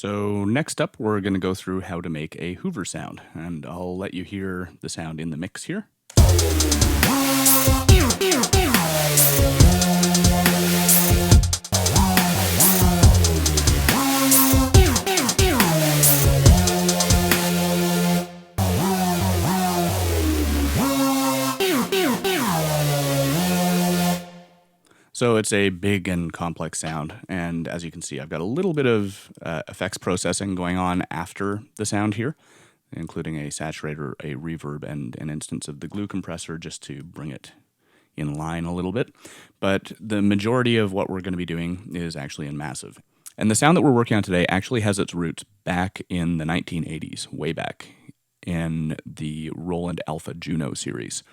So next up, we're going to go through how to make a Hoover sound, and I'll let you hear the sound in the mix here. So it's a big and complex sound, and as you can see, I've got a little bit of effects processing going on after the sound here, including a saturator, a reverb, and an instance of the glue compressor just to bring it in line a little bit. But the majority of what we're going to be doing is actually in massive. And the sound that we're working on today actually has its roots back in the 1980s, way back in the Roland Alpha Juno series.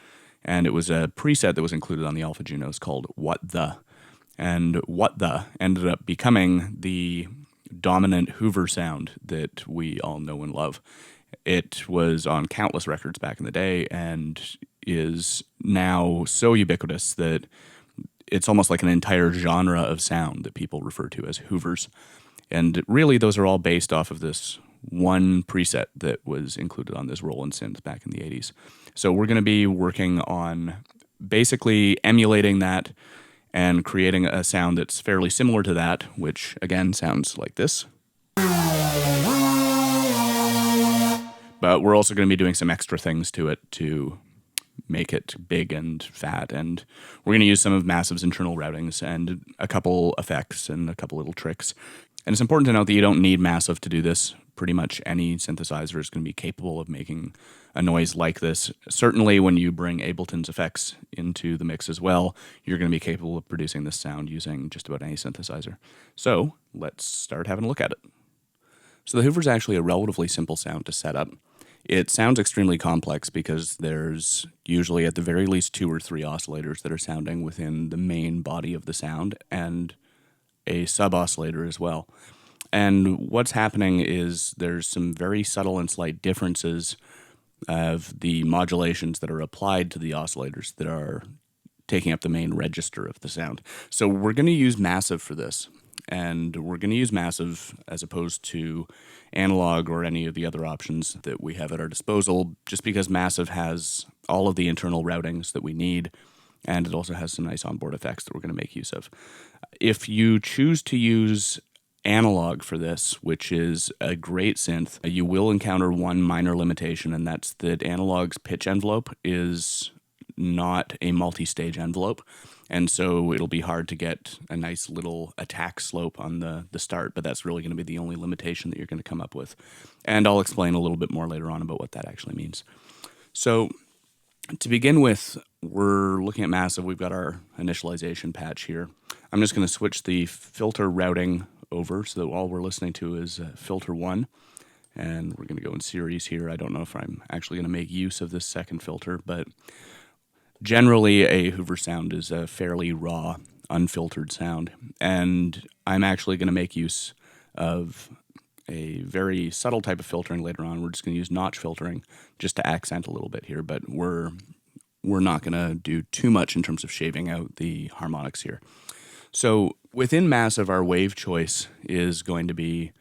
And it was a preset that was included on the Alpha Junos called What The. And What The ended up becoming the dominant Hoover sound that we all know and love. It was on countless records back in the day and is now so ubiquitous that it's almost like an entire genre of sound that people refer to as Hoovers. And really, those are all based off of this one preset that was included on this Roland synth back in the 80s. So we're going to be working on basically emulating that and creating a sound that's fairly similar to that, which again sounds like this. But we're also going to be doing some extra things to it to make it big and fat, and we're going to use some of Massive's internal routings and a couple effects and a couple little tricks. And it's important to note that you don't need Massive to do this. Pretty much any synthesizer is going to be capable of making a noise like this. Certainly when you bring Ableton's effects into the mix as well, you're going to be capable of producing this sound using just about any synthesizer. So let's start having a look at it. So the Hoover is actually a relatively simple sound to set up. It sounds extremely complex because there's usually at the very least 2 or 3 oscillators that are sounding within the main body of the sound and a sub-oscillator as well. And what's happening is there's some very subtle and slight differences of the modulations that are applied to the oscillators that are taking up the main register of the sound. So we're going to use Massive for this. And we're going to use Massive as opposed to analog or any of the other options that we have at our disposal, just because Massive has all of the internal routings that we need, and it also has some nice onboard effects that we're going to make use of. If you choose to use analog for this, which is a great synth, you will encounter one minor limitation, and that's that analog's pitch envelope is not a multi-stage envelope. And so it'll be hard to get a nice little attack slope on the start, but that's really going to be the only limitation that you're going to come up with. And I'll explain a little bit more later on about what that actually means. So to begin with, we're looking at Massive. We've got our initialization patch here. I'm just going to switch the filter routing over so that all we're listening to is filter 1. And we're going to go in series here. I don't know if I'm actually going to make use of this second filter, but generally, a Hoover sound is a fairly raw, unfiltered sound, and I'm actually going to make use of a very subtle type of filtering later on. We're just going to use notch filtering just to accent a little bit here, but we're not going to do too much in terms of shaving out the harmonics here. So within Massive, our wave choice is going to be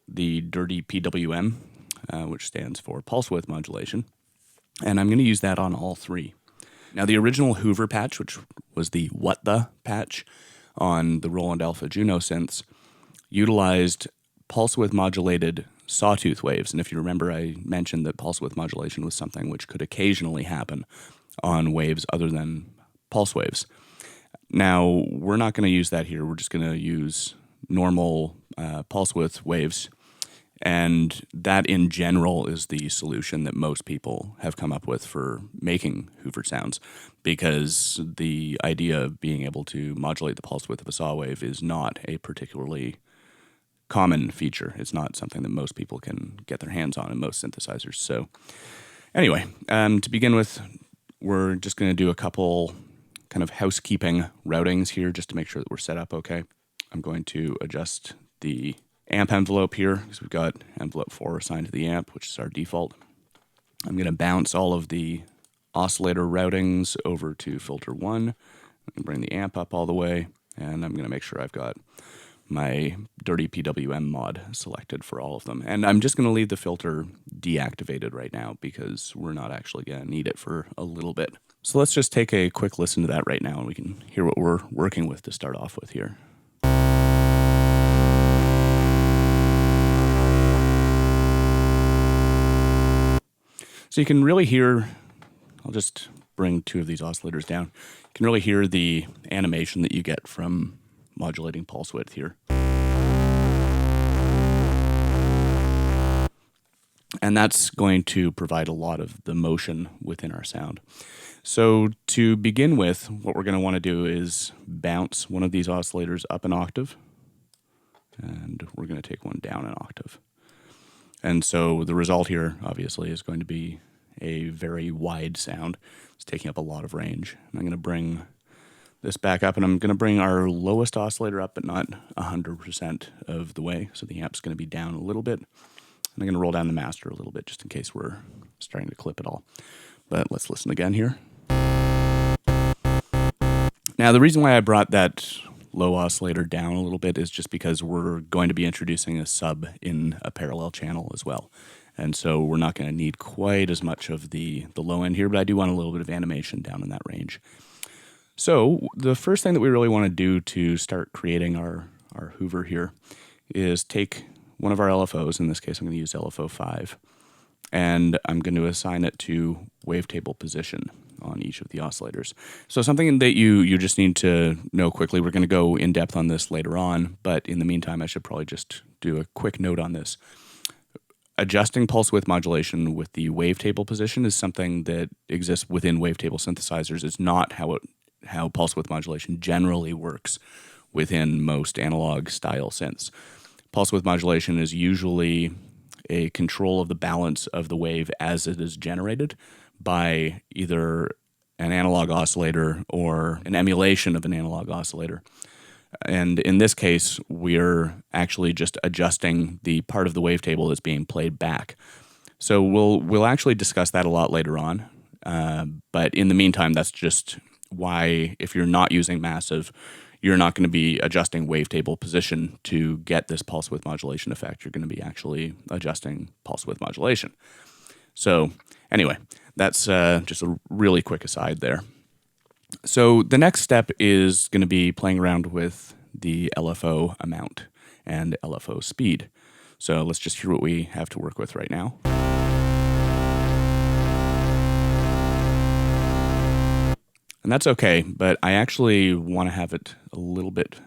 the dirty PWM, which stands for pulse width modulation, and I'm going to use that on all 3. Now, the original Hoover patch, which was the What The patch on the Roland Alpha Juno synths, utilized pulse width modulated sawtooth waves. And if you remember, I mentioned that pulse width modulation was something which could occasionally happen on waves other than pulse waves. Now, we're not going to use that here. We're just going to use normal pulse width waves. And that, in general, is the solution that most people have come up with for making Hoover sounds, because the idea of being able to modulate the pulse width of a saw wave is not a particularly common feature. It's not something that most people can get their hands on in most synthesizers. So anyway, to begin with, we're just going to do a couple kind of housekeeping routings here just to make sure that we're set up okay. I'm going to adjust the amp envelope here, because we've got envelope 4 assigned to the amp, which is our default. I'm going to bounce all of the oscillator routings over to filter 1. I'm going to bring the amp up all the way, and I'm going to make sure I've got my dirty PWM mod selected for all of them. And I'm just going to leave the filter deactivated right now because we're not actually going to need it for a little bit. So let's just take a quick listen to that right now, and we can hear what we're working with to start off with here. So you can really hear, I'll just bring two of these oscillators down. You can really hear the animation that you get from modulating pulse width here. And that's going to provide a lot of the motion within our sound. So to begin with, what we're going to want to do is bounce one of these oscillators up an octave, and we're going to take one down an octave. And so the result here, obviously, is going to be a very wide sound. It's taking up a lot of range. And I'm going to bring this back up, and I'm going to bring our lowest oscillator up, but not 100% of the way. So the amp's going to be down a little bit. And I'm going to roll down the master a little bit just in case we're starting to clip it all. But let's listen again here. Now, the reason why I brought that low oscillator down a little bit is just because we're going to be introducing a sub in a parallel channel as well. And so we're not going to need quite as much of the low end here, but I do want a little bit of animation down in that range. So the first thing that we really want to do to start creating our Hoover here is take one of our LFOs, in this case I'm going to use LFO 5, and I'm going to assign it to wavetable position on each of the oscillators. So something that you just need to know quickly, we're going to go in depth on this later on, but in the meantime I should probably just do a quick note on this. Adjusting pulse width modulation with the wavetable position is something that exists within wavetable synthesizers. It's not how pulse width modulation generally works within most analog style synths. Pulse width modulation is usually a control of the balance of the wave as it is generated by either an analog oscillator or an emulation of an analog oscillator. And in this case, we're actually just adjusting the part of the wavetable that's being played back. So we'll actually discuss that a lot later on. But in the meantime, that's just why if you're not using massive, you're not going to be adjusting wavetable position to get this pulse width modulation effect. You're going to be actually adjusting pulse width modulation. So anyway, that's just a really quick aside there. So the next step is going to be playing around with the LFO amount and LFO speed. So let's just hear what we have to work with right now. And that's okay, but I actually want to have it a little bit,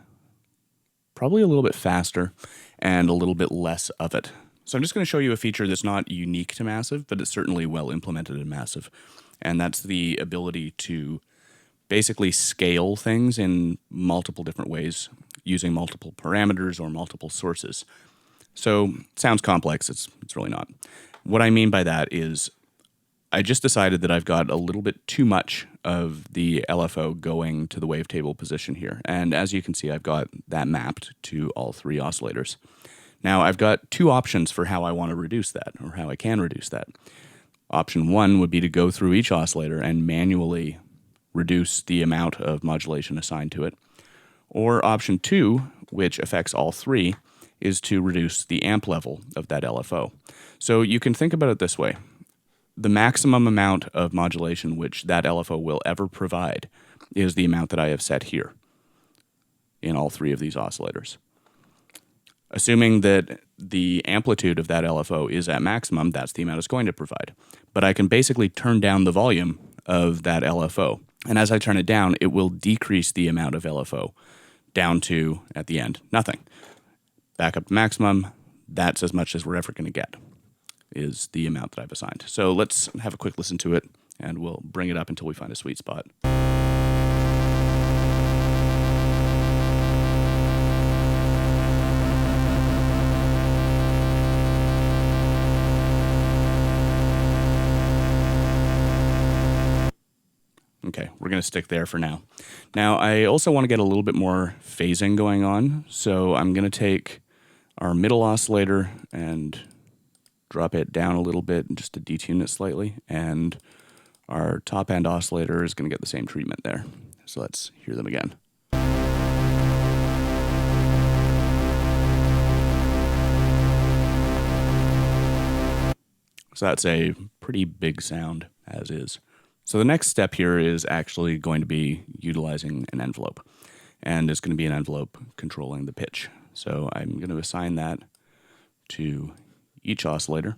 probably a little bit faster and a little bit less of it. So I'm just going to show you a feature that's not unique to Massive, but it's certainly well implemented in Massive. And that's the ability to basically scale things in multiple different ways using multiple parameters or multiple sources. So it sounds complex, it's really not. What I mean by that is I just decided that I've got a little bit too much of the LFO going to the wavetable position here. And as you can see, I've got that mapped to all three oscillators. Now I've got two options for how I want to reduce that, or how I can reduce that. Option one would be to go through each oscillator and manually reduce the amount of modulation assigned to it. Or option two, which affects all three, is to reduce the amp level of that LFO. So you can think about it this way. The maximum amount of modulation which that LFO will ever provide is the amount that I have set here in all three of these oscillators. Assuming that the amplitude of that LFO is at maximum, that's the amount it's going to provide. But I can basically turn down the volume of that LFO. And as I turn it down, it will decrease the amount of LFO down to, at the end, nothing. Back up to maximum, that's as much as we're ever going to get, is the amount that I've assigned. So let's have a quick listen to it, and we'll bring it up until we find a sweet spot. Okay, we're going to stick there for now. Now, I also want to get a little bit more phasing going on, so I'm going to take our middle oscillator and drop it down a little bit just to detune it slightly, and our top end oscillator is going to get the same treatment there. So let's hear them again. So that's a pretty big sound as is. So the next step here is actually going to be utilizing an envelope. And it's going to be an envelope controlling the pitch. So I'm going to assign that to each oscillator.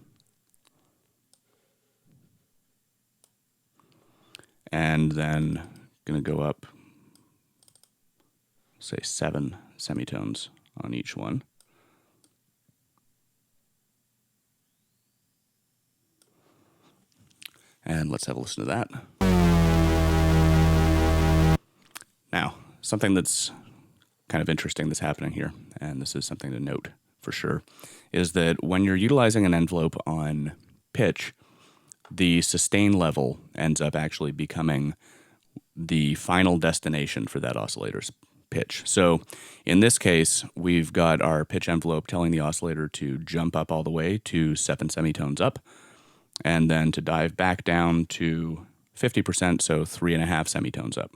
And then going to go up, say 7 semitones on each one. And let's have a listen to that. Now, something that's kind of interesting that's happening here, and this is something to note for sure, is that when you're utilizing an envelope on pitch, the sustain level ends up actually becoming the final destination for that oscillator's pitch. So in this case, we've got our pitch envelope telling the oscillator to jump up all the way to 7 semitones up, and then to dive back down to 50%, so 3.5 semitones up.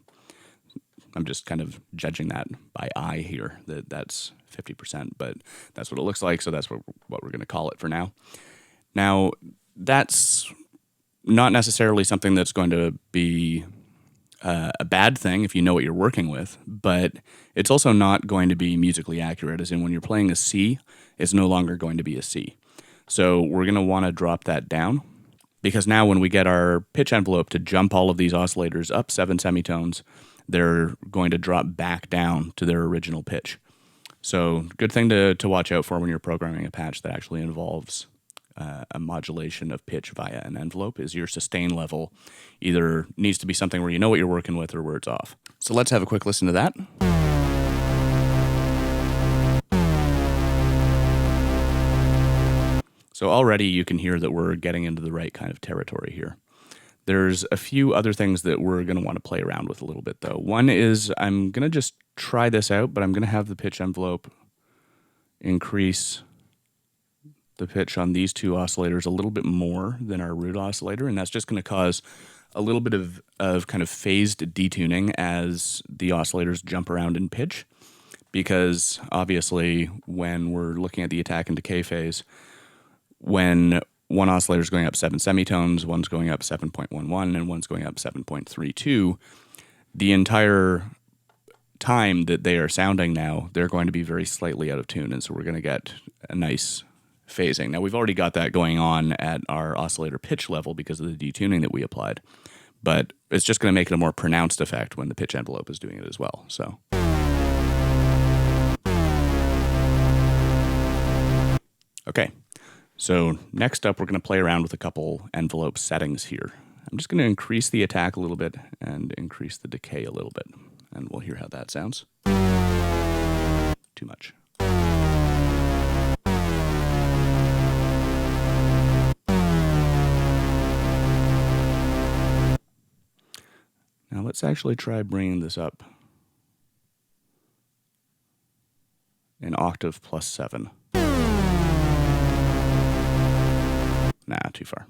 I'm just kind of judging that by eye here, that's 50%, but that's what it looks like, so that's what we're going to call it for now. Now, that's not necessarily something that's going to be a bad thing if you know what you're working with, but it's also not going to be musically accurate, as in when you're playing a C, it's no longer going to be a C. So we're going to want to drop that down, because now when we get our pitch envelope to jump all of these oscillators up 7 semitones, they're going to drop back down to their original pitch. So good thing to watch out for when you're programming a patch that actually involves a modulation of pitch via an envelope is your sustain level either needs to be something where you know what you're working with or where it's off. So let's have a quick listen to that. So already you can hear that we're getting into the right kind of territory here. There's a few other things that we're going to want to play around with a little bit, though. One is I'm going to just try this out, but I'm going to have the pitch envelope increase the pitch on these two oscillators a little bit more than our root oscillator, and that's just going to cause a little bit of kind of phased detuning as the oscillators jump around in pitch, because obviously when we're looking at the attack and decay phase, when one oscillator is going up 7 semitones, one's going up 7.11, and one's going up 7.32, the entire time that they are sounding now, they're going to be very slightly out of tune, and so we're going to get a nice phasing. Now, we've already got that going on at our oscillator pitch level because of the detuning that we applied, but it's just going to make it a more pronounced effect when the pitch envelope is doing it as well. So, okay. So next up, we're going to play around with a couple envelope settings here. I'm just going to increase the attack a little bit and increase the decay a little bit, and we'll hear how that sounds. Too much. Now let's actually try bringing this up an octave plus 7. Nah, too far.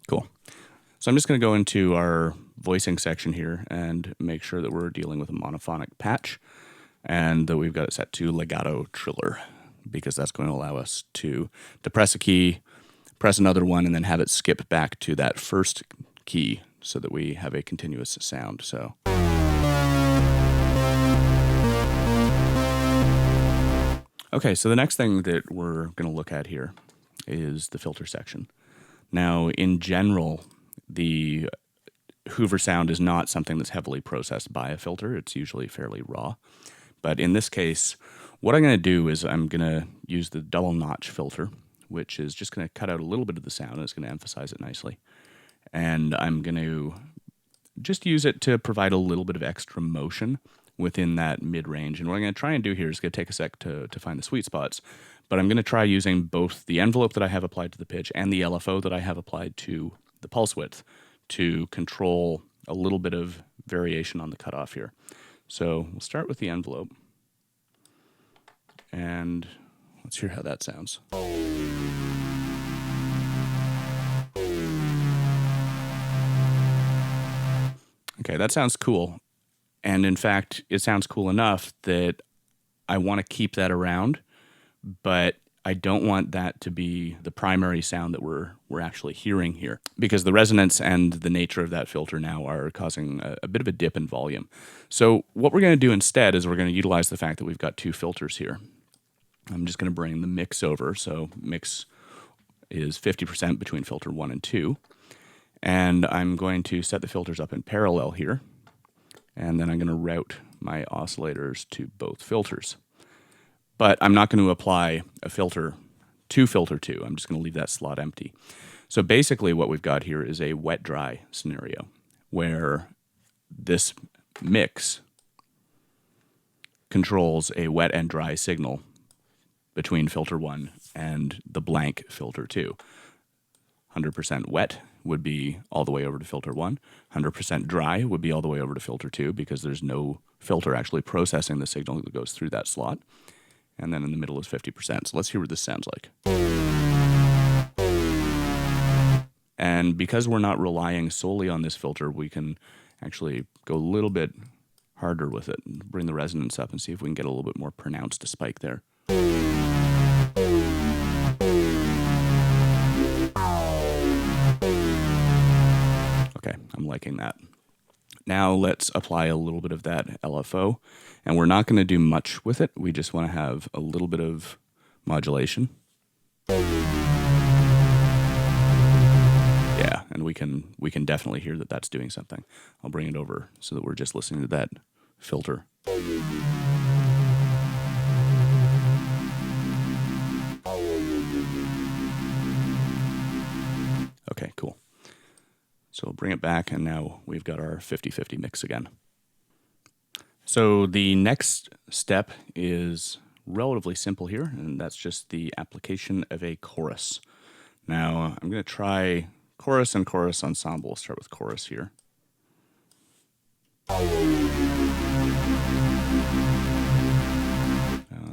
Cool. So I'm just going to go into our voicing section here and make sure that we're dealing with a monophonic patch and that we've got it set to legato triller, because that's going to allow us to depress a key, press another one, and then have it skip back to that first key so that we have a continuous sound. So okay, so the next thing that we're going to look at here is the filter section. Now, in general, the Hoover sound is not something that's heavily processed by a filter. It's usually fairly raw. But in this case, what I'm going to do is I'm going to use the double notch filter, which is just going to cut out a little bit of the sound, and it's going to emphasize it nicely. And I'm going to just use it to provide a little bit of extra motion within that mid-range. And what I'm going to try and do here is going to take a sec to find the sweet spots, but I'm going to try using both the envelope that I have applied to the pitch and the LFO that I have applied to the pulse width to control a little bit of variation on the cutoff here. So we'll start with the envelope, and let's hear how that sounds. Okay, that sounds cool. And in fact, it sounds cool enough that I want to keep that around, but I don't want that to be the primary sound that we're actually hearing here, because the resonance and the nature of that filter now are causing a bit of a dip in volume. So what we're going to do instead is we're going to utilize the fact that we've got two filters here. I'm just going to bring the mix over. So mix is 50% between filter 1 and 2. And I'm going to set the filters up in parallel here. And then I'm going to route my oscillators to both filters. But I'm not going to apply a filter to filter 2. I'm just going to leave that slot empty. So basically what we've got here is a wet-dry scenario where this mix controls a wet and dry signal between filter 1 and the blank filter 2. 100% wet would be all the way over to filter 1. 100% dry would be all the way over to filter 2 because there's no filter actually processing the signal that goes through that slot. And then in the middle is 50%. So let's hear what this sounds like. And because we're not relying solely on this filter, we can actually go a little bit harder with it and bring the resonance up and see if we can get a little bit more pronounced a spike there. Okay, I'm liking that. Now let's apply a little bit of that LFO, and we're not going to do much with it. We just want to have a little bit of modulation. Yeah, and we can definitely hear that that's doing something. I'll bring it over so that we're just listening to that filter. Okay, cool. So we'll bring it back, and now we've got our 50-50 mix again. So the next step is relatively simple here, and that's just the application of a chorus. Now, I'm going to try chorus and chorus ensemble. We'll start with chorus here.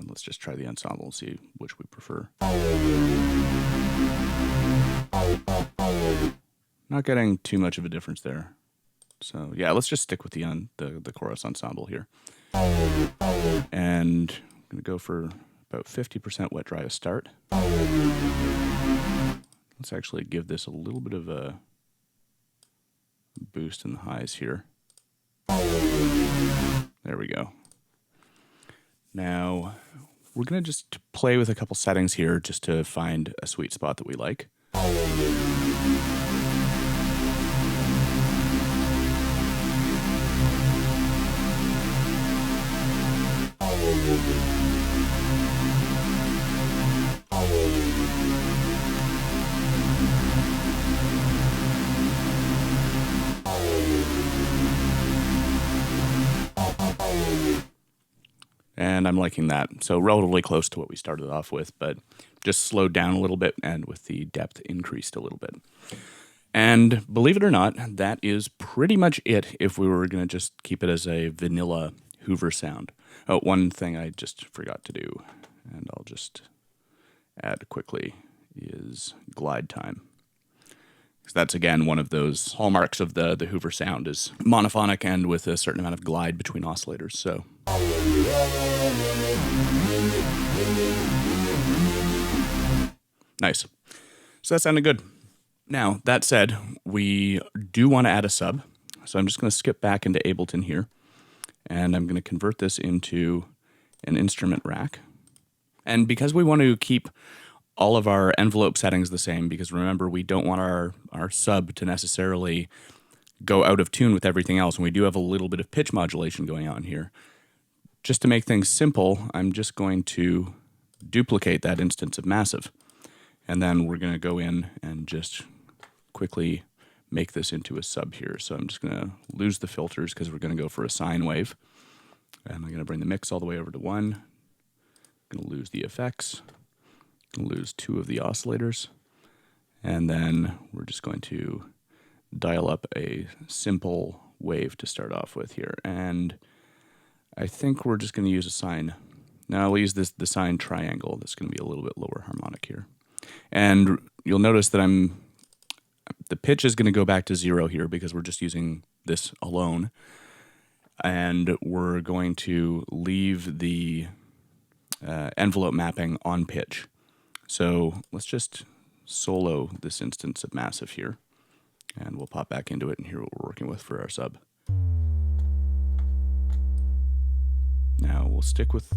Let's just try the ensemble and see which we prefer. Not getting too much of a difference there. So yeah, let's just stick with the chorus ensemble here. And I'm going to go for about 50% wet dry to start. Let's actually give this a little bit of a boost in the highs here. There we go. Now, we're going to just play with a couple settings here just to find a sweet spot that we like. And I'm liking that. So relatively close to what we started off with, but just slowed down a little bit and with the depth increased a little bit. And believe it or not, that is pretty much it if we were going to just keep it as a vanilla Hoover sound. Oh, one thing I just forgot to do, and I'll just add quickly, is glide time. Because that's, again, one of those hallmarks of the Hoover sound is monophonic and with a certain amount of glide between oscillators. So nice. So that sounded good. Now, that said, we do want to add a sub. So I'm just going to skip back into Ableton here. And I'm going to convert this into an instrument rack. And because we want to keep all of our envelope settings the same, because remember, we don't want our sub to necessarily go out of tune with everything else. And we do have a little bit of pitch modulation going on here. Just to make things simple, I'm just going to duplicate that instance of massive. And then we're going to go in and just quickly make this into a sub here. So I'm just going to lose the filters because we're going to go for a sine wave. And I'm going to bring the mix all the way over to 1. I'm going to lose the effects. I'm going to lose 2 of the oscillators. And then we're just going to dial up a simple wave to start off with here. And I think we're just going to use a sine. Now we'll use the sine triangle. That's going to be a little bit lower harmonic here. And you'll notice that the pitch is going to go back to 0 here because we're just using this alone. and we're going to leave the envelope mapping on pitch. So let's just solo this instance of massive here, and we'll pop back into it and hear what we're working with for our sub. Now we'll stick with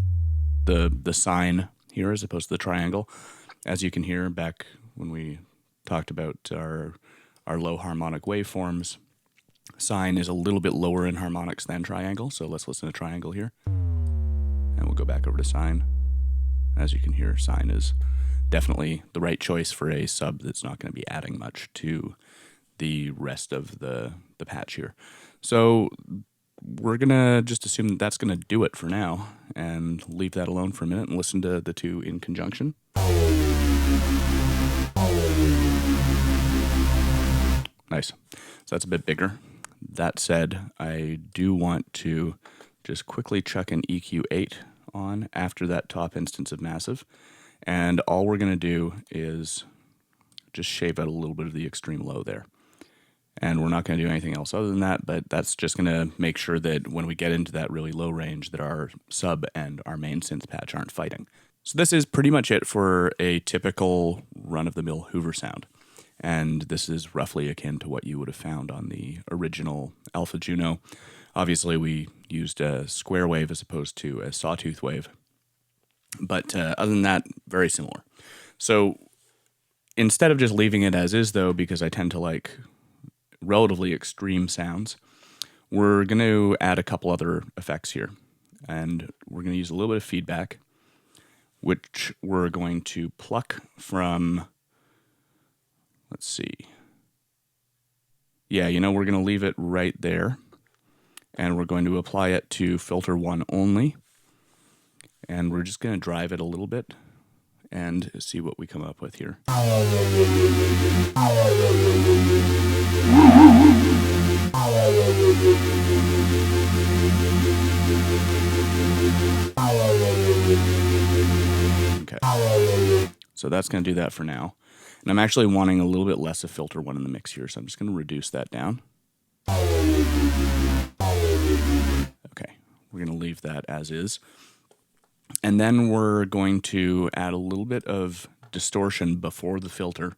the sine here as opposed to the triangle. As you can hear back when we talked about our low harmonic waveforms, sine is a little bit lower in harmonics than triangle, so let's listen to triangle here. And we'll go back over to sine. As you can hear, sine is definitely the right choice for a sub that's not going to be adding much to the rest of the patch here. So we're going to just assume that that's going to do it for now and leave that alone for a minute and listen to the two in conjunction. Nice. So that's a bit bigger. That said, I do want to just quickly chuck an EQ8 on after that top instance of massive. And all we're going to do is just shave out a little bit of the extreme low there. And we're not going to do anything else other than that, but that's just going to make sure that when we get into that really low range that our sub and our main synth patch aren't fighting. So this is pretty much it for a typical run-of-the-mill Hoover sound. And this is roughly akin to what you would have found on the original Alpha Juno. Obviously, we used a square wave as opposed to a sawtooth wave. But other than that, very similar. So instead of just leaving it as is, though, because I tend to like relatively extreme sounds, we're going to add a couple other effects here. And we're going to use a little bit of feedback, which we're going to pluck from, let's see. Yeah, we're going to leave it right there. And we're going to apply it to filter 1 only. And we're just going to drive it a little bit and see what we come up with here. Okay. So that's going to do that for now. And I'm actually wanting a little bit less of filter 1 in the mix here, so I'm just going to reduce that down. Okay, we're going to leave that as is. And then we're going to add a little bit of distortion before the filter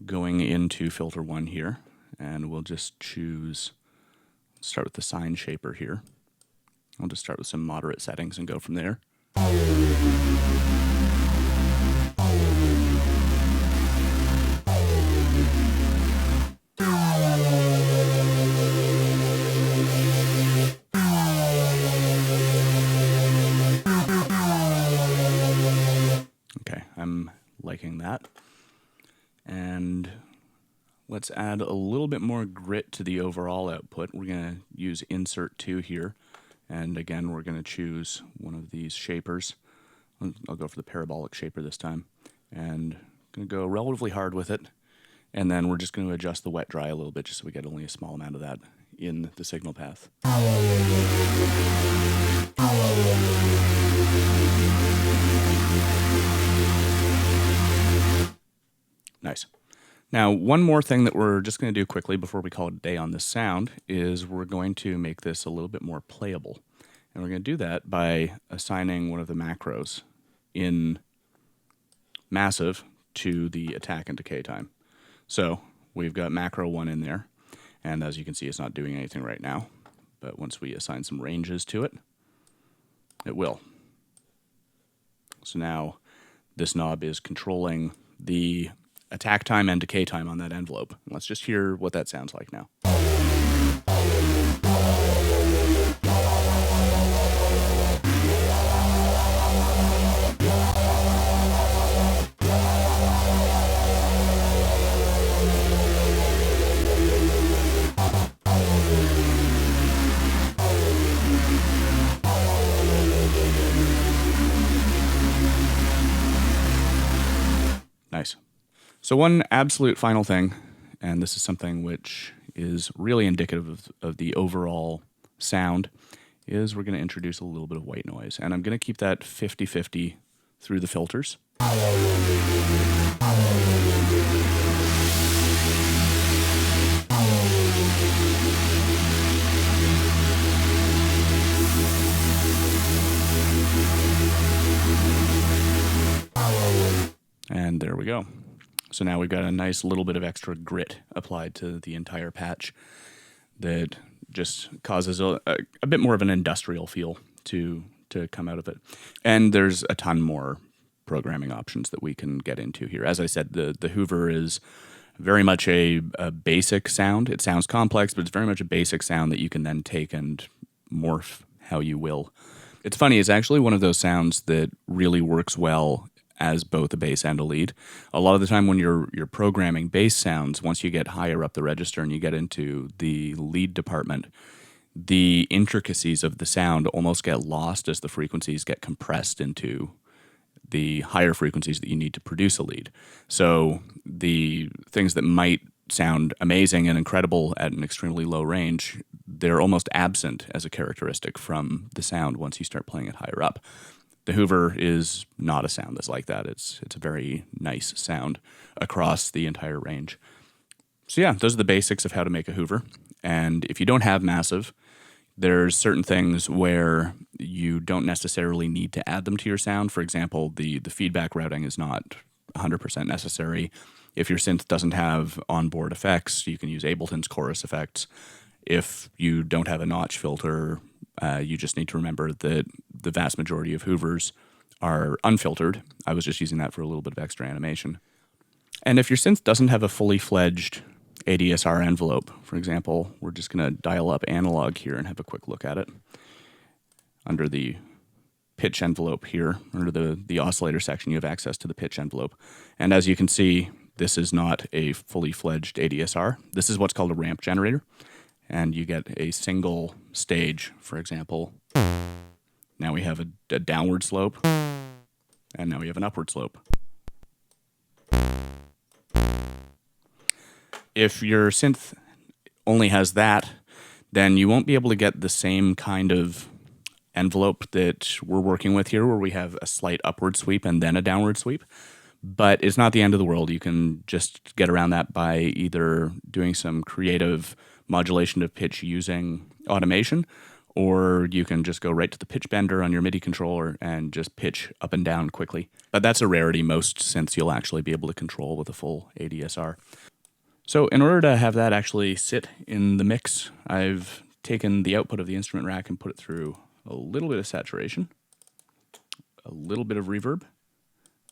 going into filter 1 here. And we'll just choose, start with the sine shaper here. I'll just start with some moderate settings and go from there. I'm liking that. And let's add a little bit more grit to the overall output. We're going to use insert 2 here. And again, we're going to choose one of these shapers. I'll go for the parabolic shaper this time. And I'm going to go relatively hard with it. And then we're just going to adjust the wet dry a little bit just so we get only a small amount of that in the signal path. Nice. Now, one more thing that we're just going to do quickly before we call it a day on this sound is we're going to make this a little bit more playable. And we're going to do that by assigning one of the macros in massive to the attack and decay time. So we've got macro 1 in there. And as you can see, it's not doing anything right now. But once we assign some ranges to it, it will. So now this knob is controlling the attack time and decay time on that envelope. Let's just hear what that sounds like now. Nice. So one absolute final thing, and this is something which is really indicative of the overall sound, is we're going to introduce a little bit of white noise. And I'm going to keep that 50-50 through the filters. And there we go. So now we've got a nice little bit of extra grit applied to the entire patch that just causes a bit more of an industrial feel to come out of it. And there's a ton more programming options that we can get into here. As I said, the Hoover is very much a basic sound. It sounds complex, but it's very much a basic sound that you can then take and morph how you will. It's funny, it's actually one of those sounds that really works well as both a bass and a lead. A lot of the time when you're programming bass sounds, once you get higher up the register and you get into the lead department, the intricacies of the sound almost get lost as the frequencies get compressed into the higher frequencies that you need to produce a lead. So the things that might sound amazing and incredible at an extremely low range, they're almost absent as a characteristic from the sound once you start playing it higher up. The Hoover is not a sound that's like that. It's a very nice sound across the entire range. So yeah, those are the basics of how to make a Hoover. And if you don't have massive, there's certain things where you don't necessarily need to add them to your sound. For example, the feedback routing is not 100% necessary. If your synth doesn't have onboard effects, you can use Ableton's chorus effects. If you don't have a notch filter, you just need to remember that the vast majority of Hoovers are unfiltered. I was just using that for a little bit of extra animation. And if your synth doesn't have a fully fledged ADSR envelope, for example, we're just going to dial up analog here and have a quick look at it. Under the pitch envelope here, under the oscillator section, you have access to the pitch envelope. And as you can see, this is not a fully fledged ADSR. This is what's called a ramp generator. And you get a single stage, for example. Now we have a downward slope, and now we have an upward slope. If your synth only has that, then you won't be able to get the same kind of envelope that we're working with here, where we have a slight upward sweep and then a downward sweep. But it's not the end of the world. You can just get around that by either doing some creative modulation of pitch using automation, or you can just go right to the pitch bender on your MIDI controller and just pitch up and down quickly. But that's a rarity. Most synths you'll actually be able to control with a full ADSR. So in order to have that actually sit in the mix, I've taken the output of the instrument rack and put it through a little bit of saturation, a little bit of reverb,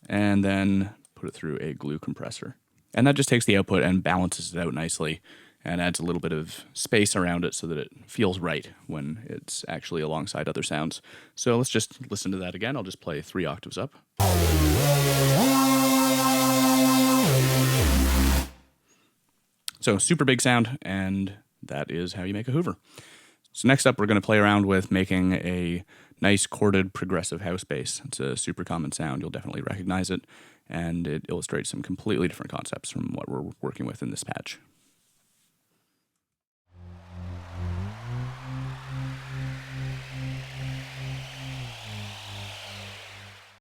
and then put it through a glue compressor. And that just takes the output and balances it out nicely and adds a little bit of space around it so that it feels right when it's actually alongside other sounds. So let's just listen to that again. I'll just play 3 octaves up. So super big sound, and that is how you make a Hoover. So next up, we're going to play around with making a nice chorded progressive house bass. It's a super common sound. You'll definitely recognize it, and it illustrates some completely different concepts from what we're working with in this patch.